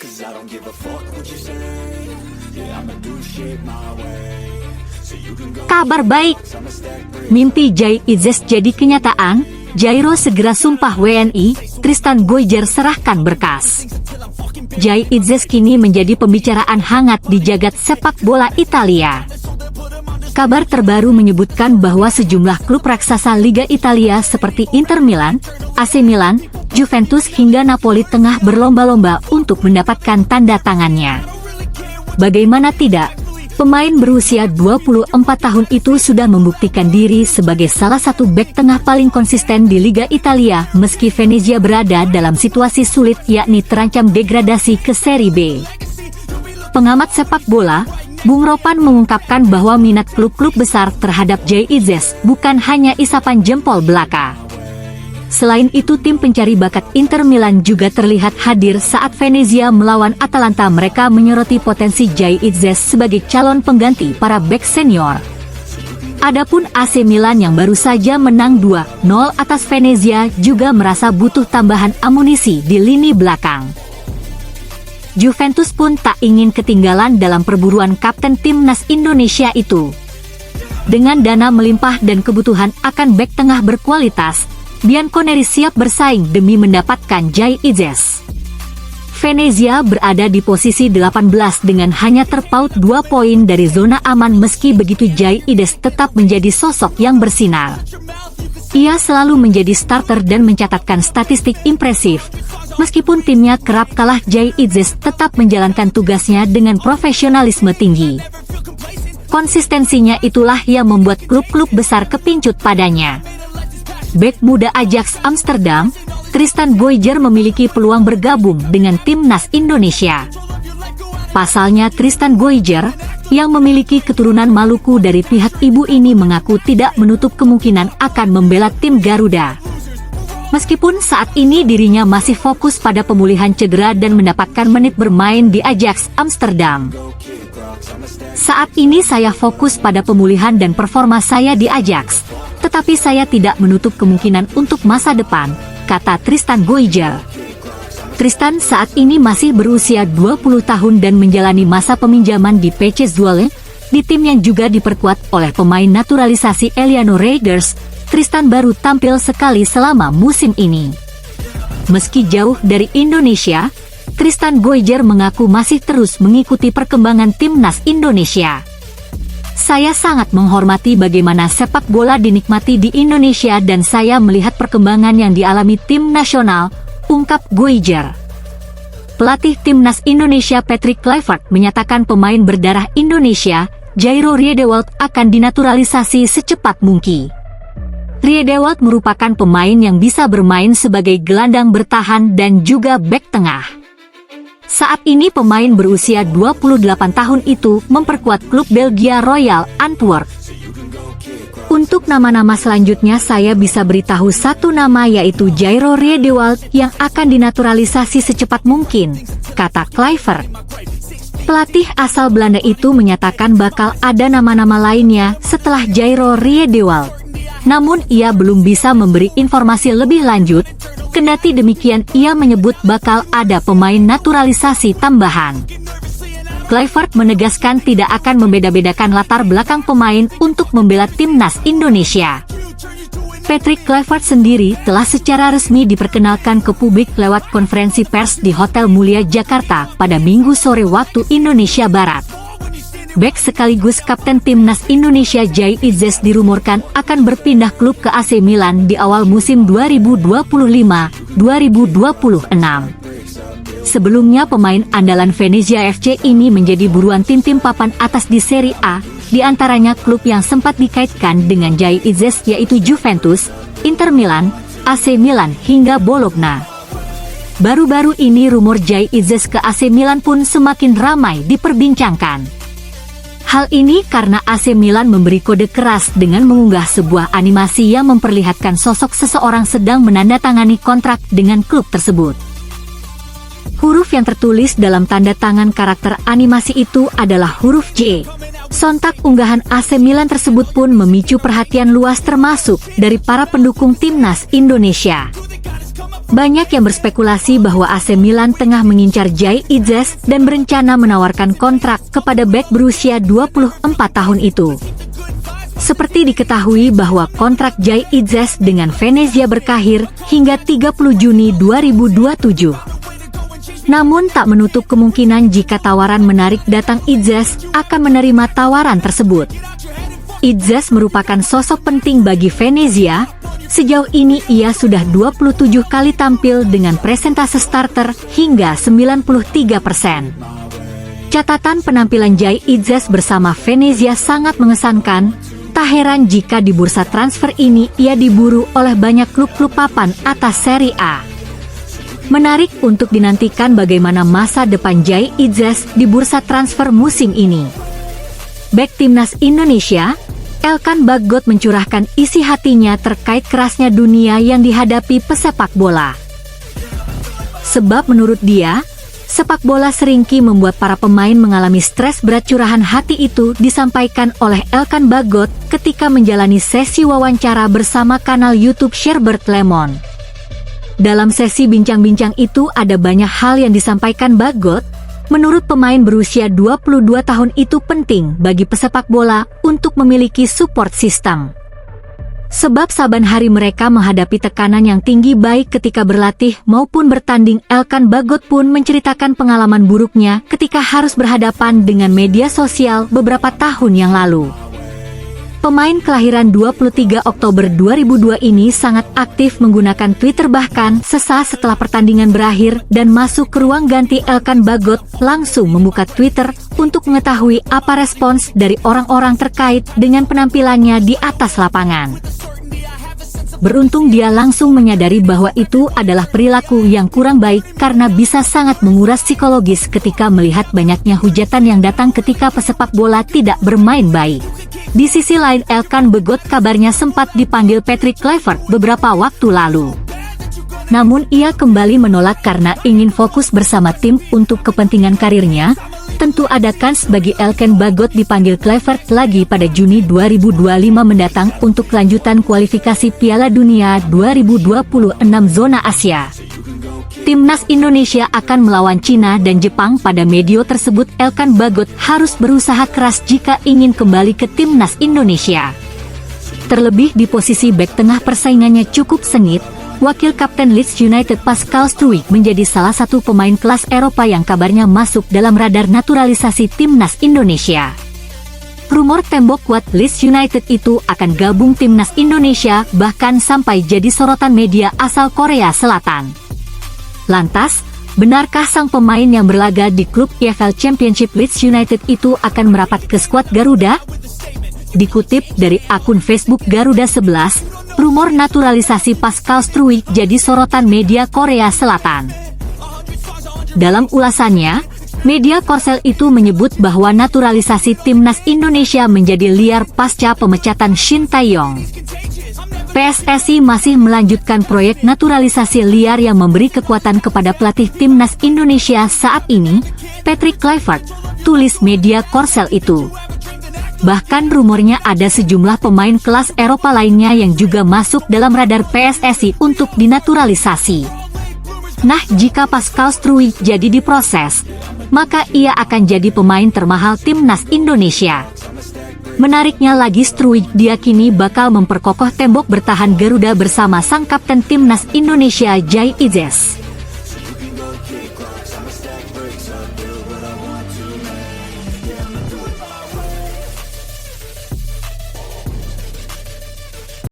'cause I don't give a fuck what you say. Yeah, I'ma do shit my way. So you can go. Kabar baik, I'ma stack bricks. mimpi Jay Itzes jadi kenyataan. Jairo segera sumpah WNI, Tristan Goijer serahkan berkas. Jay Itzes kini menjadi pembicaraan hangat di jagat sepak bola Italia. Kabar terbaru menyebutkan bahwa sejumlah klub raksasa Liga Italia seperti Inter Milan, AC Milan, Juventus hingga Napoli tengah berlomba-lomba untuk mendapatkan tanda tangannya. Bagaimana tidak? Pemain berusia 24 tahun itu sudah membuktikan diri sebagai salah satu bek tengah paling konsisten di Liga Italia meski Venezia berada dalam situasi sulit yakni terancam degradasi ke Serie B. Pengamat sepak bola, Bung Ropan mengungkapkan bahwa minat klub-klub besar terhadap Jay Itzes bukan hanya isapan jempol belaka. Selain itu tim pencari bakat Inter Milan juga terlihat hadir saat Venezia melawan Atalanta. Mereka menyoroti potensi Jay Itzes sebagai calon pengganti para bek senior. Adapun AC Milan yang baru saja menang 2-0 atas Venezia juga merasa butuh tambahan amunisi di lini belakang. Juventus pun tak ingin ketinggalan dalam perburuan kapten timnas Indonesia itu. Dengan dana melimpah dan kebutuhan akan bek tengah berkualitas, Bianconeri siap bersaing demi mendapatkan Jay Itzes. Venezia berada di posisi 18 dengan hanya terpaut 2 poin dari zona aman. Meski begitu, Jay Itzes tetap menjadi sosok yang bersinar. Ia selalu menjadi starter dan mencatatkan statistik impresif. Meskipun timnya kerap kalah, Jay Itzes tetap menjalankan tugasnya dengan profesionalisme tinggi. Konsistensinya itulah yang membuat klub-klub besar kepincut padanya. Bek muda Ajax Amsterdam, Tristan Goijer memiliki peluang bergabung dengan timnas Indonesia. Pasalnya Tristan Goijer, yang memiliki keturunan Maluku dari pihak ibu ini, mengaku tidak menutup kemungkinan akan membela tim Garuda. Meskipun saat ini dirinya masih fokus pada pemulihan cedera dan mendapatkan menit bermain di Ajax Amsterdam. Saat ini saya fokus pada pemulihan dan performa saya di Ajax, tetapi saya tidak menutup kemungkinan untuk masa depan, kata Tristan Goijer. Tristan saat ini masih berusia 20 tahun dan menjalani masa peminjaman di PC Zwolle, di tim yang juga diperkuat oleh pemain naturalisasi Eliano Raiders. Tristan baru tampil sekali selama musim ini. Meski jauh dari Indonesia, Tristan Goijer mengaku masih terus mengikuti perkembangan timnas Indonesia. Saya sangat menghormati bagaimana sepak bola dinikmati di Indonesia dan saya melihat perkembangan yang dialami tim nasional, ungkap Goijer. Pelatih timnas Indonesia Patrick Kluivert menyatakan pemain berdarah Indonesia, Jairo Riedewald, akan dinaturalisasi secepat mungkin. Riedewald merupakan pemain yang bisa bermain sebagai gelandang bertahan dan juga bek tengah. Saat ini pemain berusia 28 tahun itu memperkuat klub Belgia Royal Antwerp. Untuk nama-nama selanjutnya saya bisa beritahu satu nama, yaitu Jairo Riedewald yang akan dinaturalisasi secepat mungkin, kata Kluivert. Pelatih asal Belanda itu menyatakan bakal ada nama-nama lainnya setelah Jairo Riedewald. Namun ia belum bisa memberi informasi lebih lanjut. Kendati demikian, ia menyebut bakal ada pemain naturalisasi tambahan. Kluivert menegaskan tidak akan membeda-bedakan latar belakang pemain untuk membela timnas Indonesia. Patrick Kluivert sendiri telah secara resmi diperkenalkan ke publik lewat konferensi pers di Hotel Mulia Jakarta pada Minggu sore waktu Indonesia Barat. Bek sekaligus kapten timnas Indonesia Jay Itzes dirumorkan akan berpindah klub ke AC Milan di awal musim 2025-2026. Sebelumnya pemain andalan Venezia FC ini menjadi buruan tim-tim papan atas di Serie A, di antaranya klub yang sempat dikaitkan dengan Jay Itzes yaitu Juventus, Inter Milan, AC Milan hingga Bologna. Baru-baru ini rumor Jay Itzes ke AC Milan pun semakin ramai diperbincangkan. Hal ini karena AC Milan memberi kode keras dengan mengunggah sebuah animasi yang memperlihatkan sosok seseorang sedang menandatangani kontrak dengan klub tersebut. Huruf yang tertulis dalam tanda tangan karakter animasi itu adalah huruf J. Sontak unggahan AC Milan tersebut pun memicu perhatian luas termasuk dari para pendukung timnas Indonesia. Banyak yang berspekulasi bahwa AC Milan tengah mengincar Jay Idzes dan berencana menawarkan kontrak kepada bek berusia 24 tahun itu. Seperti diketahui bahwa kontrak Jay Idzes dengan Venezia berakhir hingga 30 Juni 2027. Namun tak menutup kemungkinan jika tawaran menarik datang Idzes akan menerima tawaran tersebut. Idzes merupakan sosok penting bagi Venezia. Sejauh ini ia sudah 27 kali tampil dengan presentase starter hingga 93%. Catatan penampilan Jay Idzes bersama Venezia sangat mengesankan. Tak heran jika di bursa transfer ini ia diburu oleh banyak klub-klub papan atas Serie A. Menarik untuk dinantikan bagaimana masa depan Jay Idzes di bursa transfer musim ini. Bek timnas Indonesia, Elkan Bagot mencurahkan isi hatinya terkait kerasnya dunia yang dihadapi pesepak bola. Sebab menurut dia, sepak bola seringkali membuat para pemain mengalami stres berat. Curahan hati itu disampaikan oleh Elkan Bagot ketika menjalani sesi wawancara bersama kanal YouTube Sherbert Lemon. Dalam sesi bincang-bincang itu ada banyak hal yang disampaikan Bagot. Menurut pemain berusia 22 tahun itu penting bagi pesepak bola untuk memiliki support system. Sebab saban hari mereka menghadapi tekanan yang tinggi baik ketika berlatih maupun bertanding. Elkan Bagot pun menceritakan pengalaman buruknya ketika harus berhadapan dengan media sosial beberapa tahun yang lalu. Pemain kelahiran 23 Oktober 2002 ini sangat aktif menggunakan Twitter, bahkan sesaat setelah pertandingan berakhir dan masuk ke ruang ganti, Elkan Bagot langsung membuka Twitter untuk mengetahui apa respons dari orang-orang terkait dengan penampilannya di atas lapangan. Beruntung dia langsung menyadari bahwa itu adalah perilaku yang kurang baik karena bisa sangat menguras psikologis ketika melihat banyaknya hujatan yang datang ketika pesepak bola tidak bermain baik. Di sisi lain, Elkan Bagot kabarnya sempat dipanggil Patrick Kluivert beberapa waktu lalu. Namun ia kembali menolak karena ingin fokus bersama tim untuk kepentingan karirnya. Tentu ada kans bagi Elkan Bagot dipanggil Kluivert lagi pada Juni 2025 mendatang untuk kelanjutan kualifikasi Piala Dunia 2026 zona Asia. Timnas Indonesia akan melawan Cina dan Jepang pada medio tersebut. Elkan Bagot harus berusaha keras jika ingin kembali ke timnas Indonesia. Terlebih di posisi bek tengah persaingannya cukup sengit. Wakil kapten Leeds United Pascal Struijk menjadi salah satu pemain kelas Eropa yang kabarnya masuk dalam radar naturalisasi timnas Indonesia. Rumor tembok kuat Leeds United itu akan gabung timnas Indonesia bahkan sampai jadi sorotan media asal Korea Selatan. Lantas, benarkah sang pemain yang berlaga di klub EFL Championship Leeds United itu akan merapat ke skuad Garuda? Dikutip dari akun Facebook Garuda 11, rumor naturalisasi Pascal Struijk jadi sorotan media Korea Selatan. Dalam ulasannya, media Korsel itu menyebut bahwa naturalisasi timnas Indonesia menjadi liar pasca pemecatan Shin Tae-yong. PSSI masih melanjutkan proyek naturalisasi liar yang memberi kekuatan kepada pelatih timnas Indonesia saat ini, Patrick Kluivert, tulis media Korsel itu. Bahkan rumornya ada sejumlah pemain kelas Eropa lainnya yang juga masuk dalam radar PSSI untuk dinaturalisasi. Nah, jika Pascal Struijk jadi diproses, maka ia akan jadi pemain termahal timnas Indonesia. Menariknya lagi, Struijk diyakini bakal memperkokoh tembok bertahan Garuda bersama sang kapten timnas Indonesia Jay Idzes.